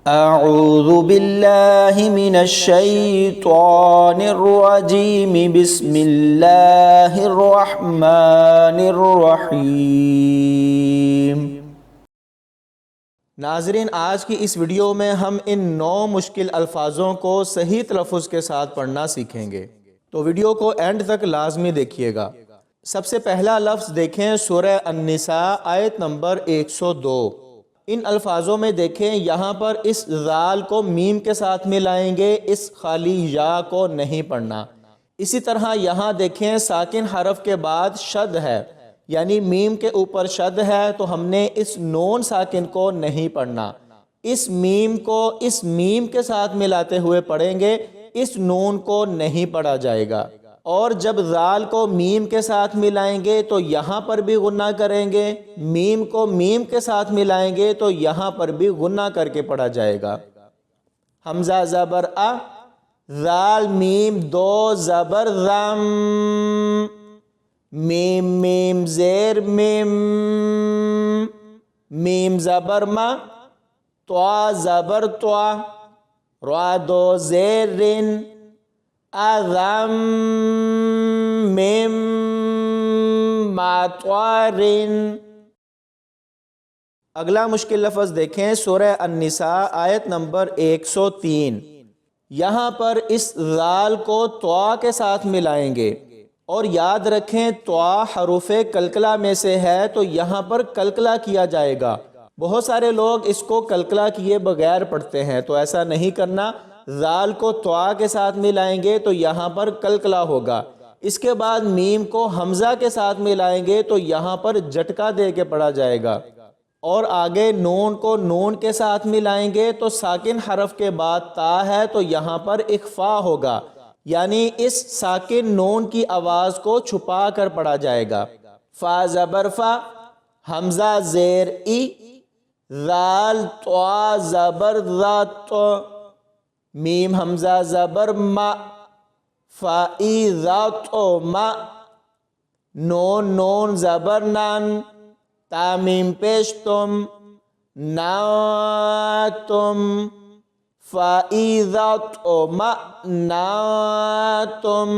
اعوذ باللہ من الشیطان الرجیم بسم اللہ الرحمن الرحیم۔ ناظرین، آج کی اس ویڈیو میں ہم ان 9 مشکل الفاظوں کو صحیح تلفظ کے ساتھ پڑھنا سیکھیں گے، تو ویڈیو کو اینڈ تک لازمی دیکھیے گا۔ سب سے پہلا لفظ دیکھیں سورہ النساء آیت نمبر 102۔ ان الفاظوں میں دیکھیں، یہاں پر اس ذال کو میم کے ساتھ ملائیں گے، اس خالی یا کو نہیں پڑھنا۔ اسی طرح یہاں دیکھیں ساکن حرف کے بعد شد ہے، یعنی میم کے اوپر شد ہے، تو ہم نے اس نون ساکن کو نہیں پڑھنا۔ اس میم کو اس میم کے ساتھ ملاتے ہوئے پڑھیں گے، اس نون کو نہیں پڑھا جائے گا۔ اور جب ذال کو میم کے ساتھ ملائیں گے تو یہاں پر بھی غنہ کریں گے، میم کو میم کے ساتھ ملائیں گے تو یہاں پر بھی غنہ کر کے پڑھا جائے گا۔ حمزہ زبر ا، ذال میم دو زبر ذم، میم میم زیر میم، میم زبر ما، طا زبر طا، را دو زیر رن، اذم میم ماتوارن۔ اگلا مشکل لفظ دیکھیں سورہ النساء آیت نمبر 103۔ یہاں پر اس ذال کو طا کے ساتھ ملائیں گے، اور یاد رکھیں طا حروف کلکلہ میں سے ہے تو یہاں پر کلکلہ کیا جائے گا۔ بہت سارے لوگ اس کو کلکلہ کیے بغیر پڑھتے ہیں، تو ایسا نہیں کرنا۔ ذال کو طا کے ساتھ ملائیں گے تو یہاں پر کلکلہ ہوگا۔ اس کے بعد میم کو حمزہ کے ساتھ ملائیں گے تو یہاں پر جھٹکا دے کے پڑھا جائے گا، اور آگے نون کو نون کے ساتھ ملائیں گے تو ساکن حرف کے بعد تا ہے تو یہاں پر اخفا ہوگا، یعنی اس ساکن نون کی آواز کو چھپا کر پڑھا جائے گا۔ فا زبر فا، حمزہ زیر ای، ذال طا زبر ذات، میم حمزہ زبر ما، فائی ذات ما، نون نون زبر نان، تامیم پیش تم، ناتم، فائی ذات ما ناتم۔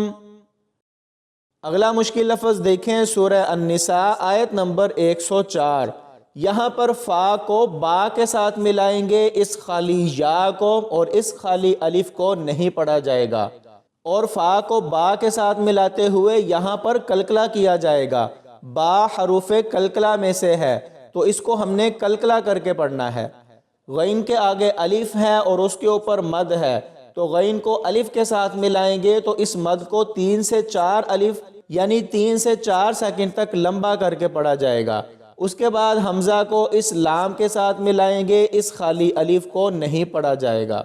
اگلا مشکل لفظ دیکھیں سورہ النساء آیت نمبر 104۔ یہاں پر فا کو با کے ساتھ ملائیں گے، اس خالی یا کو اور اس خالی الف کو نہیں پڑھا جائے گا، اور فا کو با کے ساتھ ملاتے ہوئے یہاں پر کلکلہ کیا جائے گا۔ با حروف کلکلہ میں سے ہے تو اس کو ہم نے کلکلہ کر کے پڑھنا ہے۔ غین کے آگے الف ہے اور اس کے اوپر مد ہے، تو غین کو الف کے ساتھ ملائیں گے تو اس مد کو 3 سے 4 الف یعنی 3 سے 4 سیکنڈ تک لمبا کر کے پڑھا جائے گا۔ اس کے بعد حمزہ کو اس لام کے ساتھ ملائیں گے، اس خالی الف کو نہیں پڑھا جائے گا۔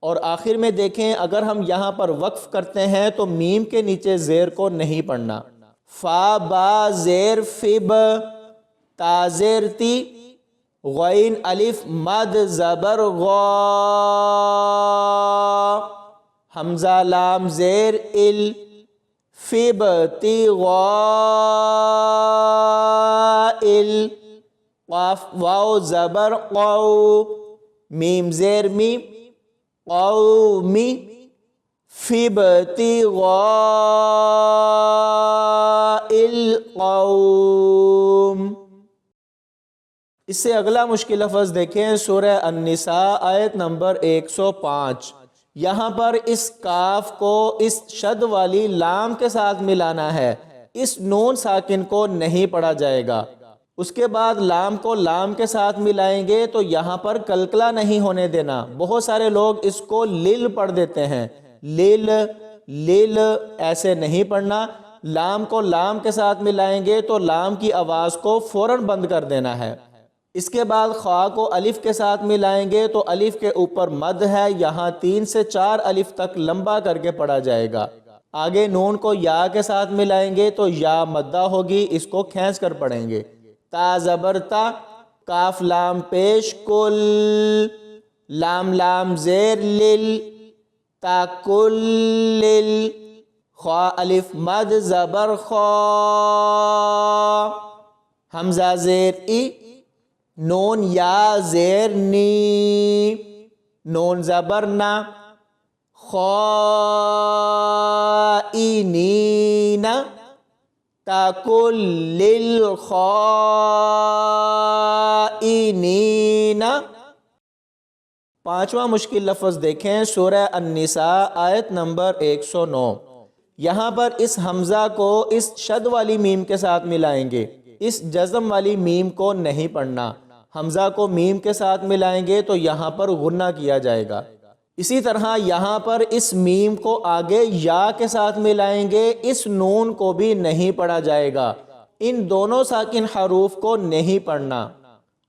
اور آخر میں دیکھیں اگر ہم یہاں پر وقف کرتے ہیں تو میم کے نیچے زیر کو نہیں پڑھنا۔ فا با زیر فب، تا زیر تی، غین الف مد زبر غا، حمزہ لام زیر ال، فب تی غا ال، قاف واو زبر قو، میم زیر میم، قومی، فب تی غا القوم۔ اس سے اگلا مشکل لفظ دیکھیں سورہ النساء آیت نمبر 105۔ یہاں پر اس کاف کو اس شد والی لام کے ساتھ ملانا ہے، اس نون ساکن کو نہیں پڑھا جائے گا۔ اس کے بعد لام کو لام کے ساتھ ملائیں گے تو یہاں پر کلکلہ نہیں ہونے دینا۔ بہت سارے لوگ اس کو لل پڑھ دیتے ہیں، لل لل ایسے نہیں پڑھنا۔ لام کو لام کے ساتھ ملائیں گے تو لام کی آواز کو فوراً بند کر دینا ہے۔ اس کے بعد خوا کو الف کے ساتھ ملائیں گے تو الف کے اوپر مد ہے، یہاں 3 سے 4 الف تک لمبا کر کے پڑھا جائے گا۔ آگے نون کو یا کے ساتھ ملائیں گے تو یا مدہ ہوگی، اس کو کھینچ کر پڑھیں گے۔ تا زبر تا، کاف لام پیش کل، لام لام زیر لل، تا کل لل، خوا الف مد زبر خوا، حمزہ زیر ای، نون یا زیر نی، نون زبر نا، خائنین، تَكُلْ لِلْخَائِنِينَ۔ پانچواں مشکل لفظ دیکھیں سورہ النساء آیت نمبر 109۔ یہاں پر اس حمزہ کو اس شد والی میم کے ساتھ ملائیں گے، اس جزم والی میم کو نہیں پڑھنا۔ حمزہ کو میم کے ساتھ ملائیں گے تو یہاں پر غنہ کیا جائے گا۔ اسی طرح یہاں پر اس میم کو آگے یا کے ساتھ ملائیں گے، اس نون کو بھی نہیں پڑھا جائے گا۔ ان دونوں ساکن حروف کو نہیں پڑھنا،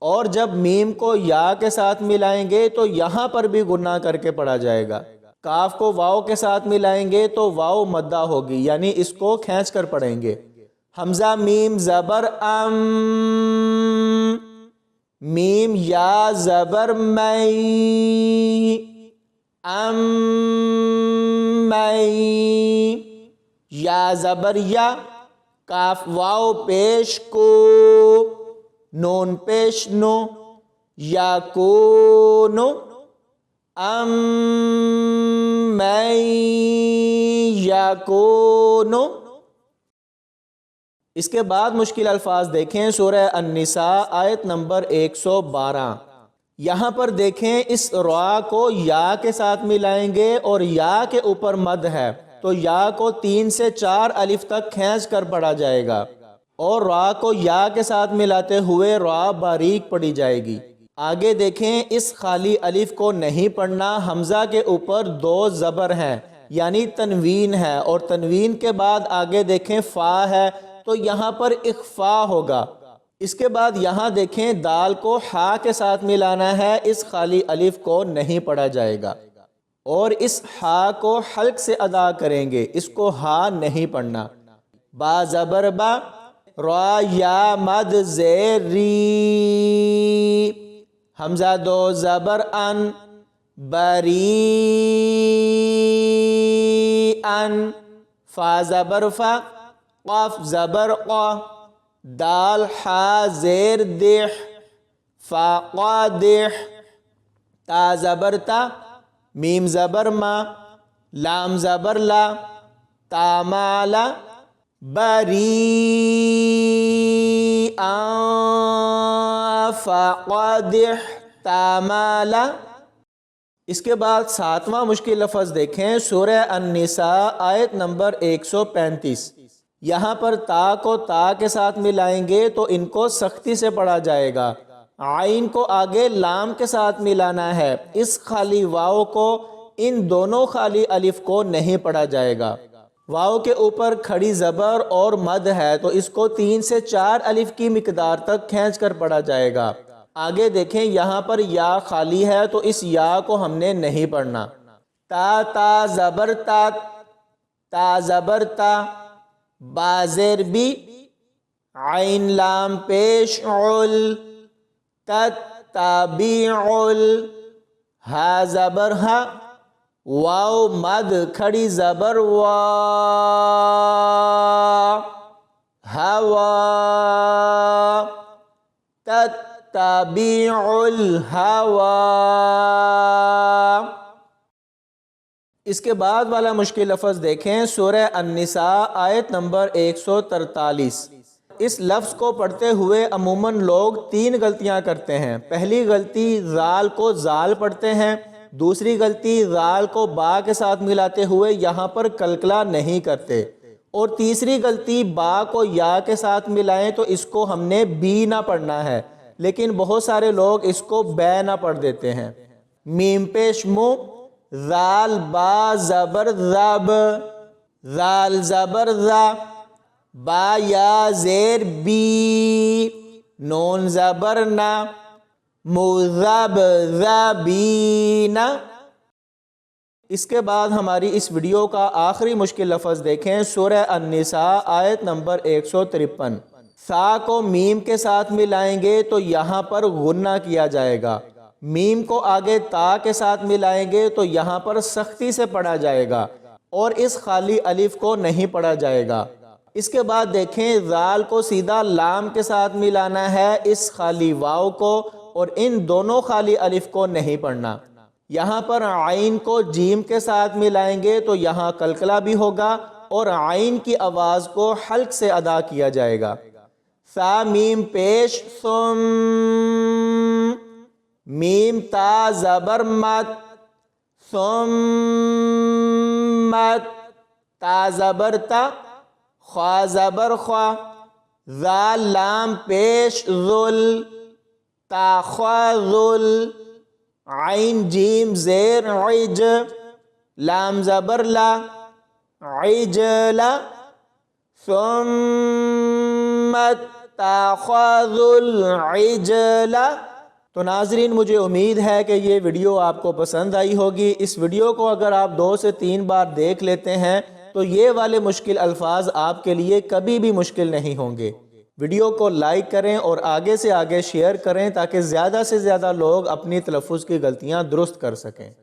اور جب میم کو یا کے ساتھ ملائیں گے تو یہاں پر بھی غنہ کر کے پڑھا جائے گا۔ کاف کو واو کے ساتھ ملائیں گے تو واو مدہ ہوگی، یعنی اس کو کھینچ کر پڑھیں گے۔ حمزہ میم زبر ام، میم یا زبر مئی، ام مئی، یا زبر یا، کاف واو پیش کو، نون پیش نو، یا کونو، ام مئی یا کونو۔ اس کے بعد مشکل الفاظ دیکھیں سورہ النساء آیت نمبر 112۔ یہاں پر دیکھیں اس را کو یا کے ساتھ ملائیں گے اور یا کے اوپر مد ہے تو یا کو 3 سے 4 الف تک کھینچ کر پڑھا جائے گا، اور را کو یا کے ساتھ ملاتے ہوئے را باریک پڑھی جائے گی۔ آگے دیکھیں اس خالی الف کو نہیں پڑھنا، حمزہ کے اوپر 2 زبر ہیں یعنی تنوین ہے، اور تنوین کے بعد آگے دیکھیں فا ہے تو یہاں پر اخفا ہوگا۔ اس کے بعد یہاں دیکھیں دال کو ہا کے ساتھ ملانا ہے، اس خالی الف کو نہیں پڑھا جائے گا، اور اس ہا کو حلق سے ادا کریں گے، اس کو ہا نہیں پڑھنا۔ با زبر با، را یا مد زیر ری، حمزہ 2 زبر ان، بری ان، فا زبر فا، قاف زبر قا، دال حا زیر دیح، فا قادح، تا زبر تا، میم زبر ما، لام زبر لا، تا مالا، بریئا، فا قادح، تا مالا۔ اس کے بعد 7واں مشکل لفظ دیکھیں سورہ النساء آیت نمبر 135۔ یہاں پر تا کو تا کے ساتھ ملائیں گے تو ان کو سختی سے پڑھا جائے گا۔ عین کو آگے لام کے ساتھ ملانا ہے، اس خالی واو کو، ان دونوں خالی الف کو نہیں پڑھا جائے گا۔ واو کے اوپر کھڑی زبر اور مد ہے تو اس کو 3 سے 4 الف کی مقدار تک کھینچ کر پڑھا جائے گا۔ آگے دیکھیں یہاں پر یا خالی ہے تو اس یا کو ہم نے نہیں پڑھنا۔ تا تا زبر تا، تا زبر تا، با زیر بی، عین لام پیش عل، تتبیعل، ہا زبر ہا، واو مد کھڑی زبر وا، ہوا، تتبیع الہوا۔ اس کے بعد والا مشکل لفظ دیکھیں سورہ النساء آیت نمبر 143۔ اس لفظ کو پڑھتے ہوئے عموماً لوگ 3 غلطیاں کرتے ہیں۔ پہلی غلطی زال کو زال پڑھتے ہیں، دوسری غلطی زال کو با کے ساتھ ملاتے ہوئے یہاں پر کلکلا نہیں کرتے، اور تیسری غلطی با کو یا کے ساتھ ملائیں تو اس کو ہم نے بی نہ پڑھنا ہے، لیکن بہت سارے لوگ اس کو بے نہ پڑھ دیتے ہیں۔ میم پیش مو، زال با زبر زب، زال زبر زا، با یا زیر بی، نون زبر نا، مذب زبینا۔ اس کے بعد ہماری اس ویڈیو کا آخری مشکل لفظ دیکھیں سورہ النساء آیت نمبر 153۔ سا کو میم کے ساتھ ملائیں گے تو یہاں پر غنہ کیا جائے گا، میم کو آگے تا کے ساتھ ملائیں گے تو یہاں پر سختی سے پڑھا جائے گا، اور اس خالی الف کو نہیں پڑھا جائے گا۔ اس کے بعد دیکھیں زال کو سیدھا لام کے ساتھ ملانا ہے، اس خالی واو کو، اور ان دونوں خالی الف کو نہیں پڑھنا۔ یہاں پر عین کو جیم کے ساتھ ملائیں گے تو یہاں قلقلہ بھی ہوگا اور عین کی آواز کو حلق سے ادا کیا جائے گا۔ سا میم پیش ثم، میم تا زبر مت ثمت، تا زبر تا، خوا زبر خوا، ذال لام پیش ذل، تا خوا ذل، عین جیم زیر عج، لام زبر لا، عجلا، ثمت تا خوا ذل عجلا۔ تو ناظرین مجھے امید ہے کہ یہ ویڈیو آپ کو پسند آئی ہوگی۔ اس ویڈیو کو اگر آپ 2 سے 3 بار دیکھ لیتے ہیں تو یہ والے مشکل الفاظ آپ کے لیے کبھی بھی مشکل نہیں ہوں گے۔ ویڈیو کو لائک کریں اور آگے سے آگے شیئر کریں تاکہ زیادہ سے زیادہ لوگ اپنی تلفظ کی غلطیاں درست کر سکیں۔